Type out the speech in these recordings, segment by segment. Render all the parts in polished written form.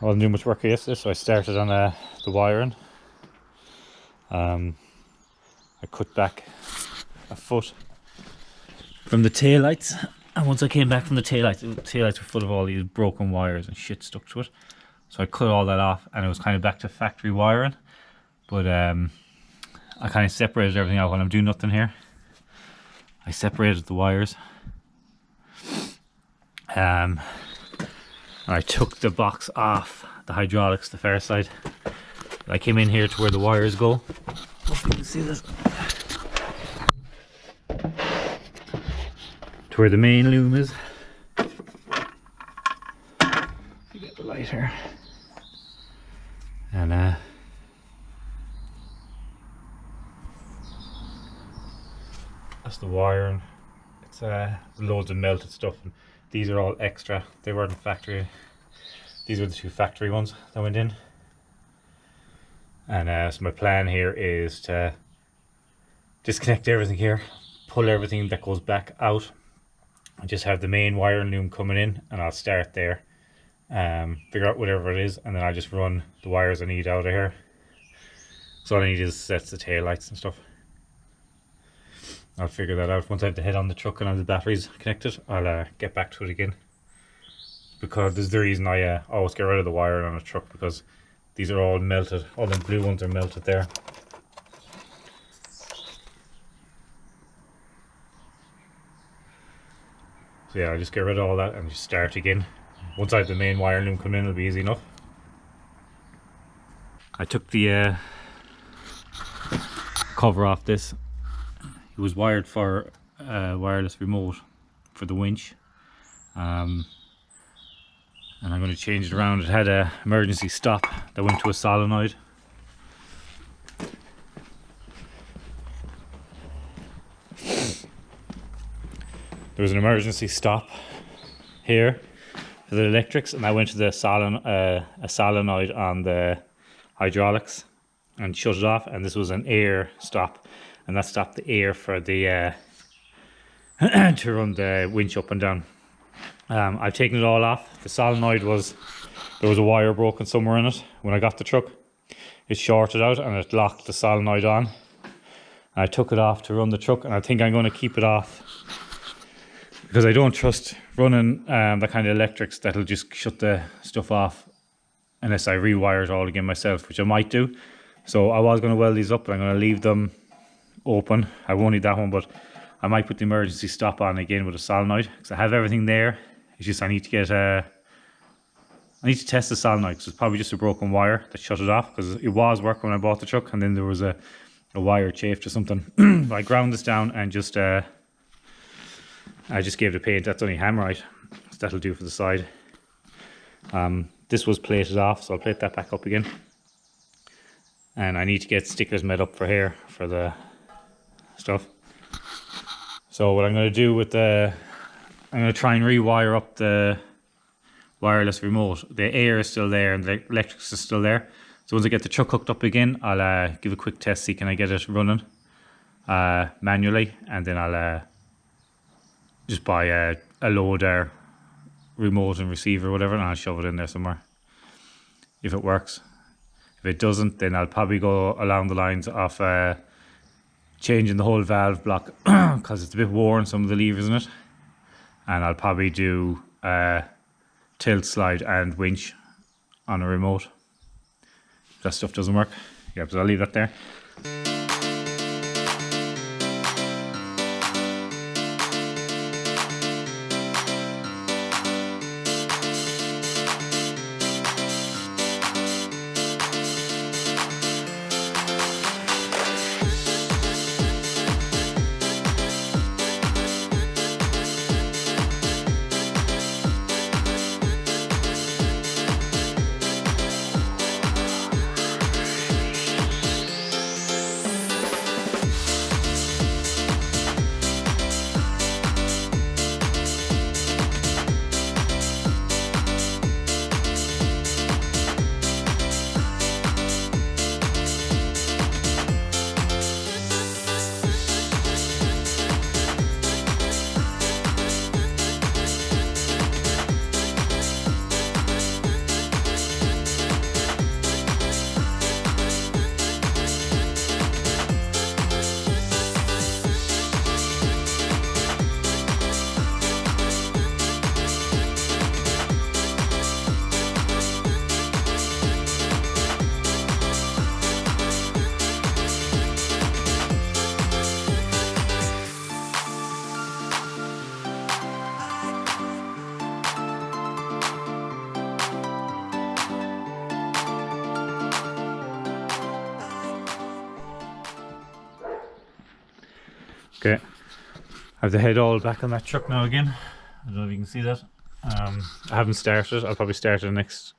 wasn't doing much work yesterday, so I started on the wiring. I cut back a foot from the taillights, and once I came back from the taillights were full of all these broken wires and shit stuck to it. So I cut all that off, and it was kind of back to factory wiring. But I kind of separated everything out when I'm doing nothing here. I separated the wires. And I took the box off the hydraulics, the far side. I came in here to where the wires go. Hope you can see this. To where the main loom is. You get the light here. And that's the wiring. It's loads of melted stuff, and these are all extra. They weren't factory. These were the 2 factory ones that went in. And so my plan here is to disconnect everything here, pull everything that goes back out, and just have the main wiring loom coming in, and I'll start there, figure out whatever it is, and then I'll just run the wires I need out of here. So all I need is sets the tail lights and stuff. I'll figure that out once I have the head on the truck and I have the batteries connected. I'll get back to it again, because there's the reason I always get rid of the wire on a truck, because these are all melted. All the blue ones are melted there. So yeah, I'll just get rid of all that and just start again. Once I have the main wire loom come in, it'll be easy enough. I took the cover off this. It was wired for a wireless remote for the winch, and I'm going to change it around. It had an emergency stop that went to a solenoid. There was an emergency stop here for the electrics, and I went to the a solenoid on the hydraulics and shut it off, and this was an air stop, and that stopped the air for the to run the winch up and down. I've taken it all off. The solenoid there was a wire broken somewhere in it. When I got the truck, it shorted out and it locked the solenoid on. I took it off to run the truck, and I think I'm going to keep it off because I don't trust running the kind of electrics that'll just shut the stuff off unless I rewire it all again myself, which I might do. So I was going to weld these up, but I'm going to leave them open. I won't need that one, but I might put the emergency stop on again with a solenoid, because I have everything there. It's just I need to get I need to test the solenoid, because it's probably just a broken wire that shut it off, because it was working when I bought the truck, and then there was a wire chafed or something. I ground this down and just I just gave the paint. That's only hammerite, so that'll do for the side. This was plated off, so I'll plate that back up again. And I need to get stickers made up for here for the stuff. So what I'm going to do with I'm going to try and rewire up the wireless remote. The air is still there and the electrics is still there. So once I get the truck hooked up again, I'll give a quick test, see can I get it running manually, and then I'll just buy a loader remote and receiver or whatever, and I'll shove it in there somewhere if it works. If it doesn't, then I'll probably go along the lines of changing the whole valve block because it's a bit worn, some of the levers in it, and I'll probably do tilt, slide and winch on a remote. If that stuff doesn't work, yeah, so I'll leave that there. Okay, I have the head all back on that truck now again. I don't know if you can see that. I haven't started. I'll probably start the next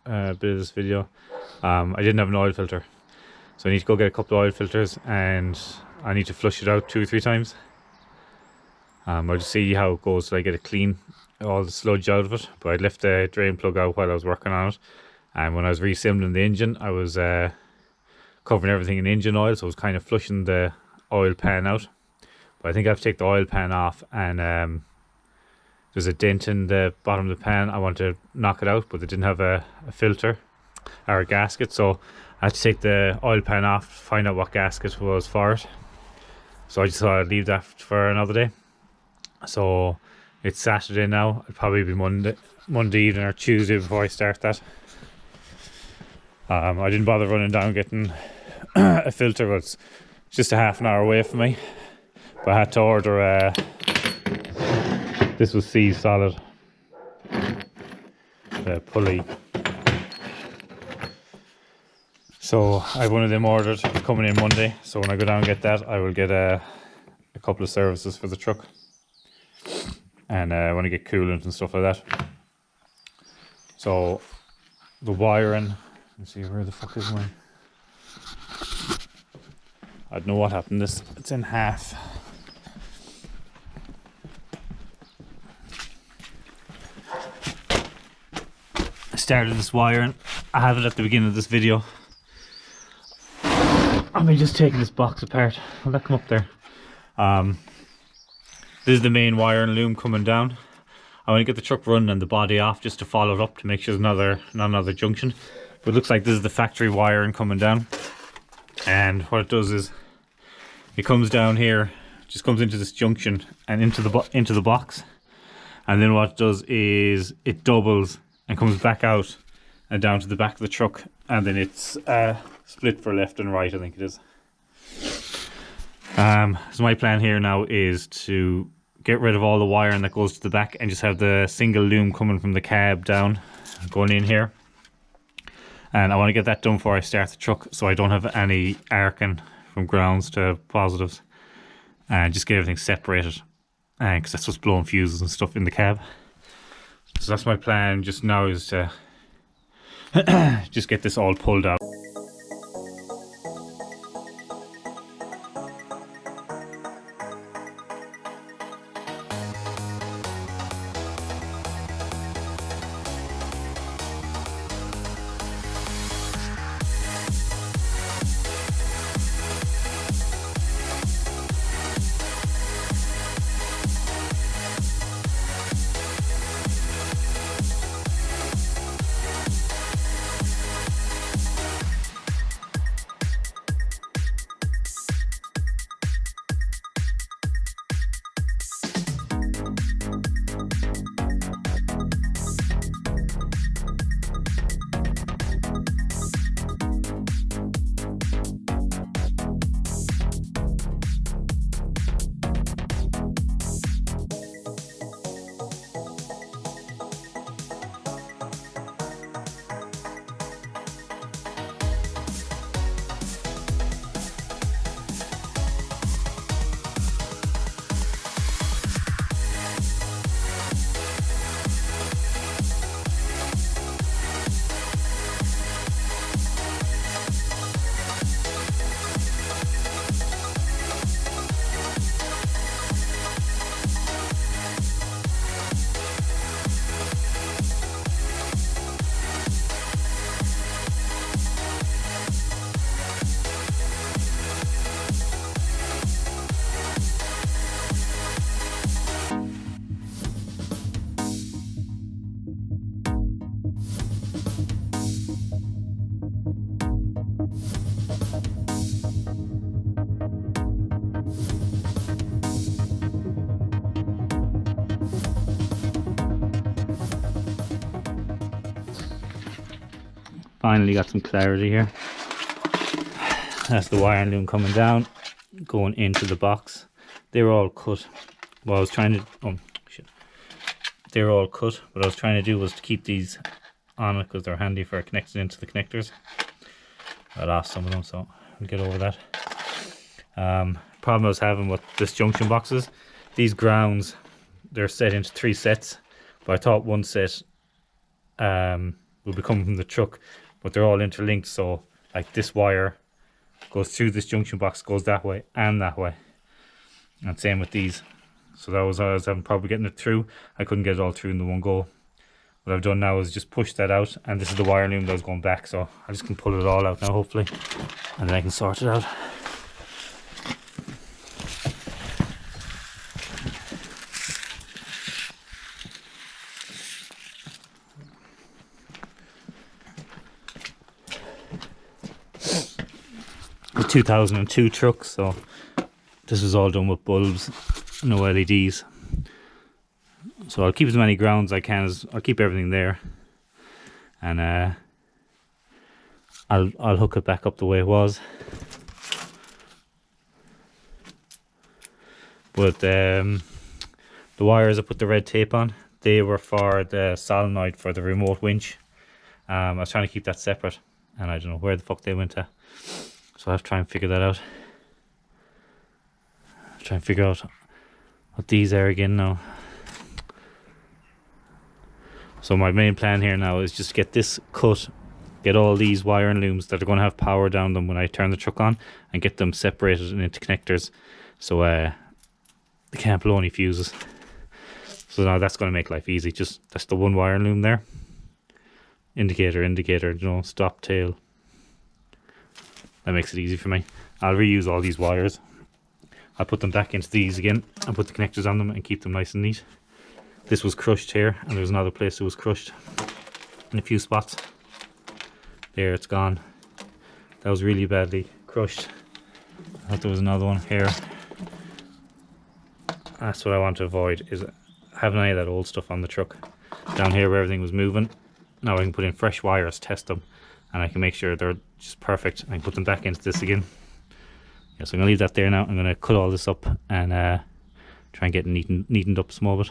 bit of this video. I didn't have an oil filter, so I need to go get a couple of oil filters, and I need to flush it out 2 or 3 times. I'll just see how it goes till I get it clean, all the sludge out of it. But I left the drain plug out while I was working on it, and when I was reassembling the engine, I was covering everything in engine oil, so I was kind of flushing the oil pan out. But I think I have to take the oil pan off, and there's a dent in the bottom of the pan. I want to knock it out, but it didn't have a filter or a gasket, so I had to take the oil pan off, find out what gasket was for it. So I just thought I'd leave that for another day. So it's Saturday now. It'll probably be Monday evening or Tuesday before I start that. I didn't bother running down getting a filter, but it's just a half an hour away from me. But I had to order this was C solid, the pulley. So I have one of them ordered, coming in Monday. So when I go down and get that, I will get a couple of services for the truck. And I want to get coolant and stuff like that. So the wiring, let's see, where the fuck is mine? I don't know what happened. It's in half. I started this wiring. I have it at the beginning of this video. I'll be just taking this box apart. Will that come up there? This is the main wire and loom coming down. I want to get the truck running and the body off just to follow it up to make sure there's not another junction. But it looks like this is the factory wiring coming down. And what it does is it comes down here, just comes into this junction and into the box. And then what it does is it doubles and comes back out and down to the back of the truck. And then it's split for left and right, I think it is. So my plan here now is to get rid of all the wiring that goes to the back and just have the single loom coming from the cab down, going in here. And I want to get that done before I start the truck, so I don't have any arcing from grounds to positives, and just get everything separated, because that's what's blowing fuses and stuff in the cab. So that's my plan just now, is to just get this all pulled out. Finally got some clarity here. That's the wire and loom coming down, going into the box. They were all cut. What I was trying to, oh shit. They were all cut. What I was trying to do was to keep these on it because they're handy for connecting into the connectors. I lost some of them, so we'll get over that. problem I was having with this junction boxes, these grounds, they're set into 3 sets, but I thought one set will be coming from the truck, but they're all interlinked, so like this wire goes through this junction box, goes that way and that way, and same with these. So that was I was having probably getting it through. I couldn't get it all through in the one go. What I've done now is just push that out, and this is the wire loom that was going back, so I just can pull it all out now hopefully, and then I can sort it out. The 2002 truck, so this was all done with bulbs, no LEDs. So I'll keep as many grounds as I can. I'll keep everything there, and I'll hook it back up the way it was. But the wires I put the red tape on, they were for the solenoid for the remote winch. I was trying to keep that separate, and I don't know where the fuck they went to. So I have to try and figure that out. Try and figure out what these are again now. So my main plan here now is just get this cut, get all these wire and looms that are going to have power down them when I turn the truck on, and get them separated into connectors, so they can't blow any fuses. So now that's going to make life easy. Just that's the one wire and loom there. Indicator, you know, stop, tail. That makes it easy for me. I'll reuse all these wires. I'll put them back into these again and put the connectors on them and keep them nice and neat. This was crushed here, and there's another place that was crushed in a few spots. There, it's gone. That was really badly crushed. I thought there was another one here. That's what I want to avoid, is having any of that old stuff on the truck. Down here where everything was moving, now I can put in fresh wires, test them, and I can make sure they're just perfect. I can put them back into this again. Yeah, so I'm going to leave that there now. I'm going to cut all this up and try and get it neatened up a small bit.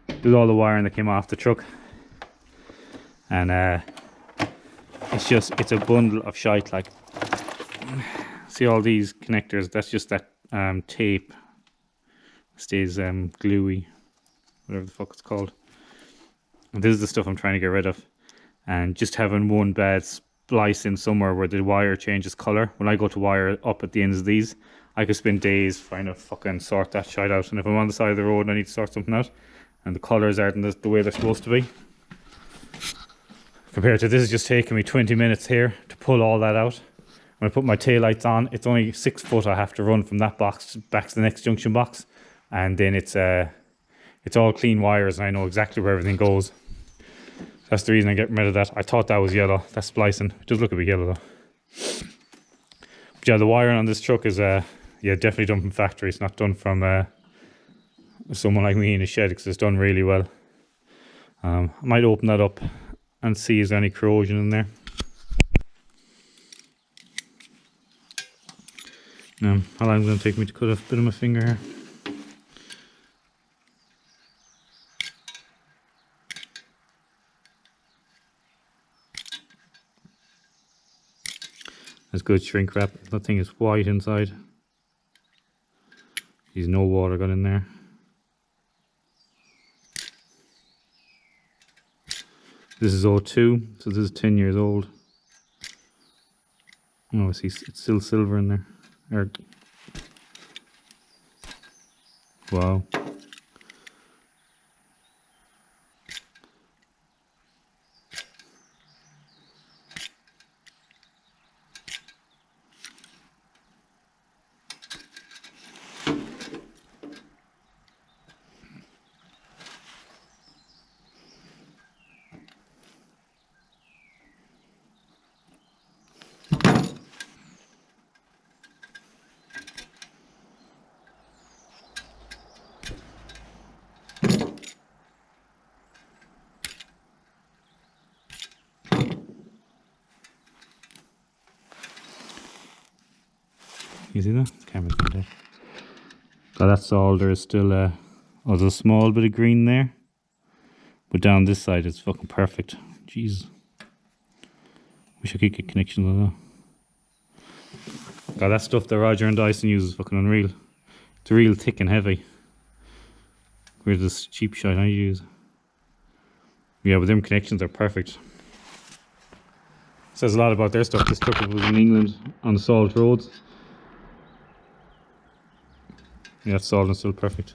This is all the wiring that came off the truck, and it's a bundle of shite. Like, see all these connectors, that's just that tape stays gluey, whatever the fuck it's called. And this is the stuff I'm trying to get rid of, and just having one bad splice in somewhere where the wire changes color. When I go to wire up at the ends of these, I could spend days trying to fucking sort that shit out. And if I'm on the side of the road and I need to sort something out, and the colors aren't the way they're supposed to be, compared to this is just taking me 20 minutes here to pull all that out. When I put my tail lights on, it's only 6 foot I have to run from that box back to the next junction box, and then it's all clean wires, and I know exactly where everything goes. That's the reason I'm getting rid of that. I thought that was yellow. That's splicing. It does look a bit yellow though. But yeah, the wiring on this truck is yeah, definitely done from factory. It's not done from someone like me in a shed, because it's done really well. I might open that up and see is there any corrosion in there. Now, how long is it going to take me to cut a bit of my finger here? That's good shrink wrap. That thing is white inside. There's no water got in there. This is 02, so this is 10 years old. Oh, I see it's still silver in there. Wow. You see that? The camera's been dead. So that's all. There's still there's a small bit of green there, but down this side it's fucking perfect. Jeez. Wish I could get connections on that. God, that stuff that Roger and Dyson use is fucking unreal. It's real thick and heavy. Where's this cheap shit I use? Yeah, but them connections are perfect. Says a lot about their stuff. This truck was in England on the salt roads. Yeah, it's salt and still perfect.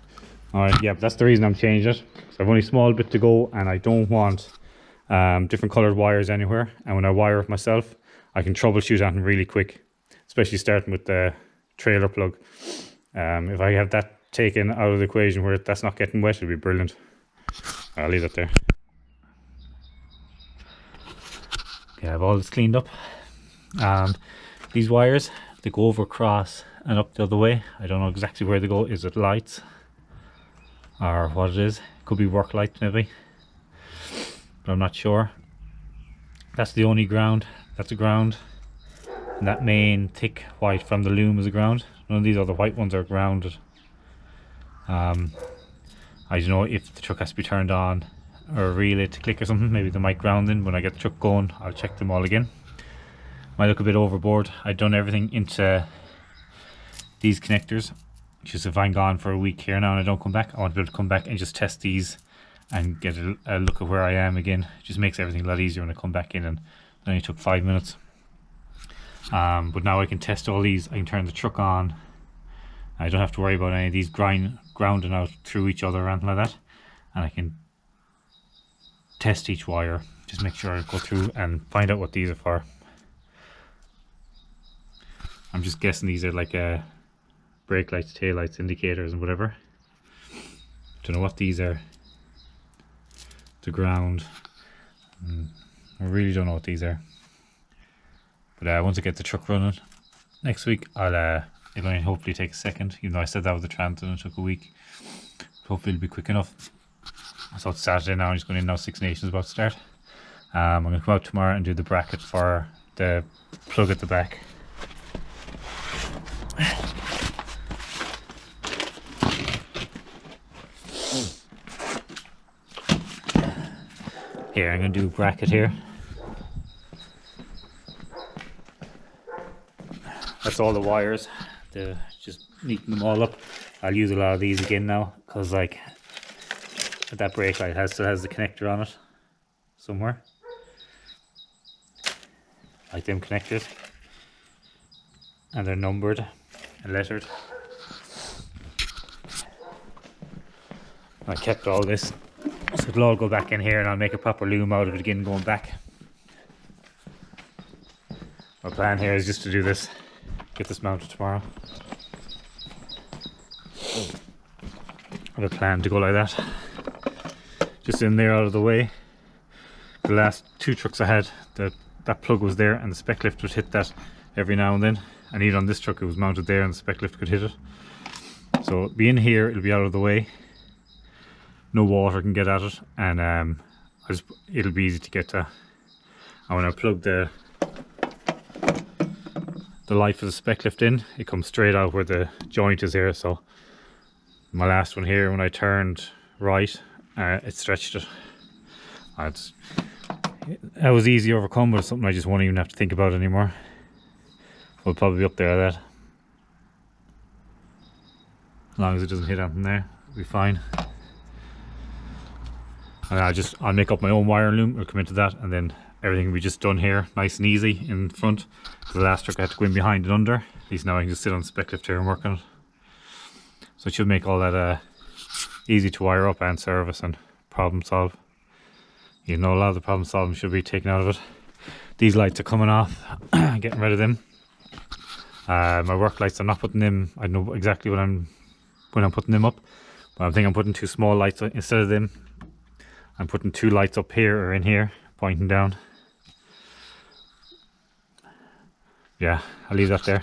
Alright, yeah, but that's the reason I'm changing it. So I've only a small bit to go and I don't want different coloured wires anywhere. And when I wire it myself, I can troubleshoot that really quick. Especially starting with the trailer plug. If I have that taken out of the equation where that's not getting wet, it'll be brilliant. I'll leave that there. Okay, I have all this cleaned up. These wires, they go over across and up the other way. I don't know exactly where they go. Is it lights or what it is? Could be work lights maybe, but I'm not sure. That's the only ground. That's a ground, and that main thick white from the loom is a ground. None of these other white ones are grounded. I don't know if the truck has to be turned on or a relay to click or something. Maybe they might ground in. When I get the truck going, I'll check them all again. Might look a bit overboard. I've done everything into these connectors. Just if I'm gone for a week here now and I don't come back, I want to be able to come back and just test these and get a look at where I am again. It just makes everything a lot easier when I come back in, and it only took 5 minutes. But now I can test all these. I can turn the truck on. I don't have to worry about any of these grounding out through each other or anything like that. And I can test each wire, just make sure I go through and find out what these are for. I'm just guessing these are like brake lights, tail lights, indicators and whatever. Don't know what these are. The ground. I really don't know what these are. But once I get the truck running next week, it'll only hopefully take a second. Even though I said that with the transit and it took a week. Hopefully it'll be quick enough. So it's Saturday now, I'm just going in now. Six Nations about to start. I'm going to come out tomorrow and do the bracket for the plug at the back. Here, I'm going to do a bracket here. That's all the wires. Just neaten them all up. I'll use a lot of these again now, because like that brake light still has the connector on it somewhere. Like them connectors. And they're numbered and lettered. I kept all this. So it'll all go back in here and I'll make a proper loom out of it again going back. My plan here is just to do this. Get this mounted tomorrow. I have a plan to go like that. Just in there out of the way. The last two trucks I had, that plug was there and the spec lift would hit that every now and then. And even on this truck it was mounted there and the spec lift could hit it. So it'll be in here, it'll be out of the way. No water can get at it, and it'll be easy to get to. And when I plug the light for the spec lift in, it comes straight out where the joint is here. So my last one here, when I turned right, it stretched it. That was easy to overcome, but it's something I just won't even have to think about anymore. We'll probably be up there at that. As long as it doesn't hit anything there, it'll be fine. And I'll make up my own wire loom. We'll come into that, and then everything will be just done here, nice and easy in front. The last truck I had to go in behind and under. At least now I can just sit on the spec lift here and work on it. So it should make all that easy to wire up and service and problem solve. You know, a lot of the problem solving should be taken out of it. These lights are coming off. Getting rid of them. My work lights, I'm not putting them. I know exactly when I'm putting them up, but I think I'm putting two small lights instead of them. I'm putting two lights up here or in here, pointing down. Yeah, I'll leave that there.